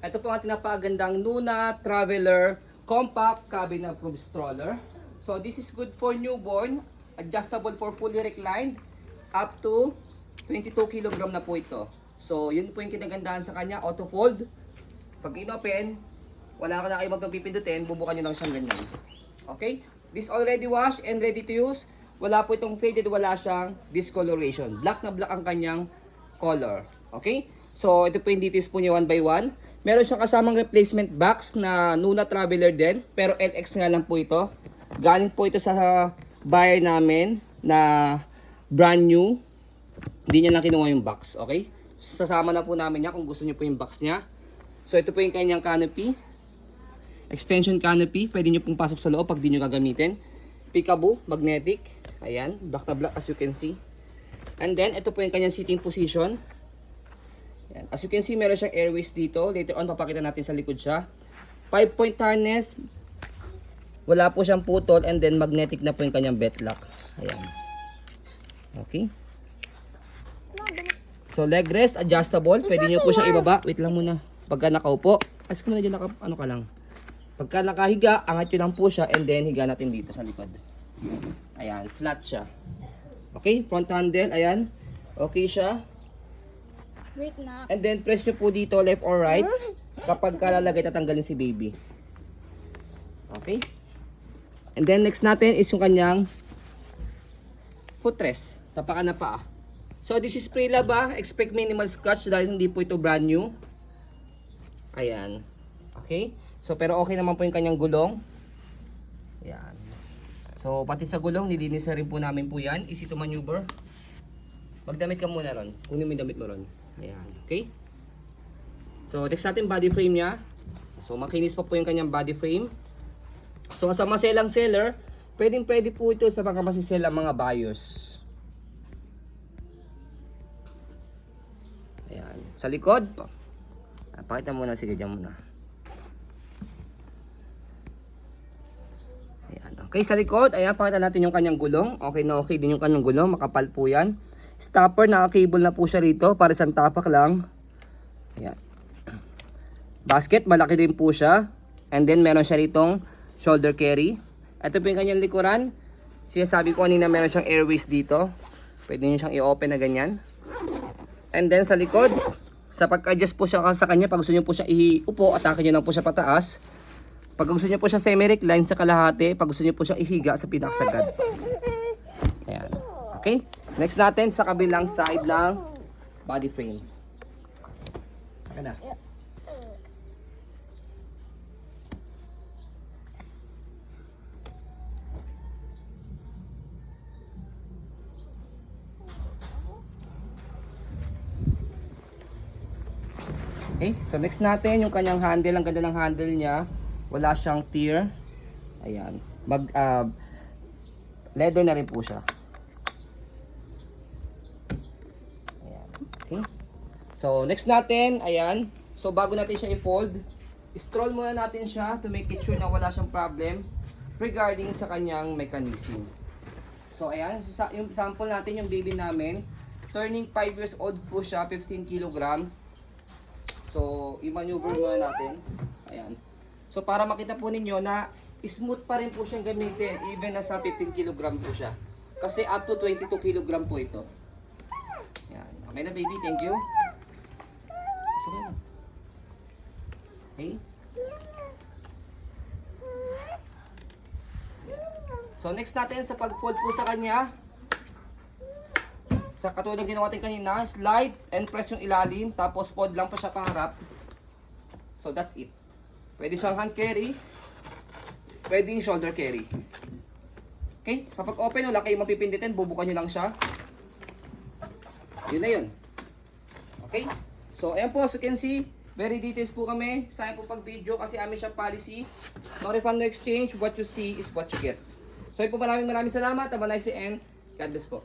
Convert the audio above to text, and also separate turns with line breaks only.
Ito po ang tinapagandang Nuna Traveler Compact Cabin Approved Stroller. So this is good for newborn, adjustable for fully reclined, up to 22 kg na po ito. So yun po yung kinagandahan sa kanya, auto fold. Pag inopen, wala ka na kayo magpipindutin, bubukan nyo lang siyang ganyan. Okay? This already washed and ready to use. Wala po itong faded, wala siyang discoloration. Black na black ang kanyang color. Okay? So ito po yung details po niya one by one. Meron siyang kasamang replacement box na Nuna Traveler din, pero LX nga lang po ito. Galing po ito sa buyer namin na brand new. Hindi niya lang kinuha yung box, okay? Sasama na po namin niya kung gusto niyo po yung box niya. So ito po yung kanyang canopy. Extension canopy, pwede niyo pong pasok sa loob pag di niyo gagamitin. Peekaboo, magnetic. Ayan, black na black as you can see. And then ito po yung kanyang seating position. Ayan. As you can see, meron siyang airways dito. Later on, papakita natin sa likod siya. 5-point harness. Wala po siyang putol. And then, magnetic na po yung kanyang belt lock. Ayan. Okay. So, leg rest, adjustable. Pwede nyo po siyang ibaba. Wait lang muna. Pagka nakaupo. As ko na dyan, ano ka lang. Pagka nakahiga, angat nyo lang po siya. And then, higa natin dito sa likod. Ayan. Flat siya. Okay. Front handle. Ayan. Okay siya.
Wait na.
And then, press nyo po dito, left or right. Kapag kalalagay, tatanggalin si baby. Okay. And then, next natin is yung kanyang footrest. Tapakan na paa. So, this is pre-laba. Expect minimal scratch dahil hindi po ito brand new. Ayan. Okay. So, pero okay naman po yung kanyang gulong. Ayan. So, pati sa gulong, nilinis na rin po namin po yan. Easy to maneuver. Magdamit ka muna ron. Kunin mo yung damit mo ron. Ayan. Okay. So, next natin body frame niya. So, makinis pa po yung kanyang body frame. So, sa maselang seller, pwede po ito sa mga masisel ang mga buyers. Ayan. Sa likod, pakita muna, sige dyan muna. Ayan. Okay, sa likod, ayan, pakita natin yung kanyang gulong. Okay na okay din yung kanyang gulong, makapal po yan. Stopper, naka-cable na po siya rito, para isang tapak lang. Ayan. Basket, malaki din po siya. And then, meron siya ritong shoulder carry. Ito po yung kanyang likuran. Sinasabi ko kanina, meron siyang airways dito. Pwede nyo siyang i-open na ganyan. And then sa likod, sa pag-adjust po siya sa kanya, pag gusto niyo po siya iupo, atake niyo lang po siya pataas. Pag gusto niyo po siya semi-recline sa kalahati, pag gusto niyo po siya ihiga sa pinakasagad. Ayan. Okay? Next natin sa kabilang side ng body frame. Ayan na. Okay, so next natin yung kanyang handle. Ang ganda ng handle niya. Wala siyang tear. Ayan. Leather na rin po siya. Ayan. Okay. So next natin, ayan. So bago natin siya i-fold, stroll muna natin siya to make it sure na wala siyang problem regarding sa kanyang mechanism. So ayan, yung sample natin yung baby namin. Turning 5 years old po siya, 15 kg. So, i-maneuver muna natin. Ayan. So, para makita po ninyo na smooth pa rin po siyang gamitin. Even nasa 15 kg po siya. Kasi up to 22 kg po ito. Ayan. Okay na baby, thank you. So, ayan. Okay. So, next natin sa pag-fold po sa kanya. Sa katulad ng ginawa natin kanina, slide and press yung ilalim, tapos fold lang pa siya paharap. So that's it. Pwede siyang hand carry, pwede yung shoulder carry. Okay? Sa pag-open, wala kayong mapipinditin, bubukan nyo lang siya. Yun na yun. Okay? So ayan po, as you can see, very details po kami. Sayang po pag video kasi amin siya policy. No refund, no exchange. What you see is what you get. So yun po, maraming salamat. Have a nice day and God bless po.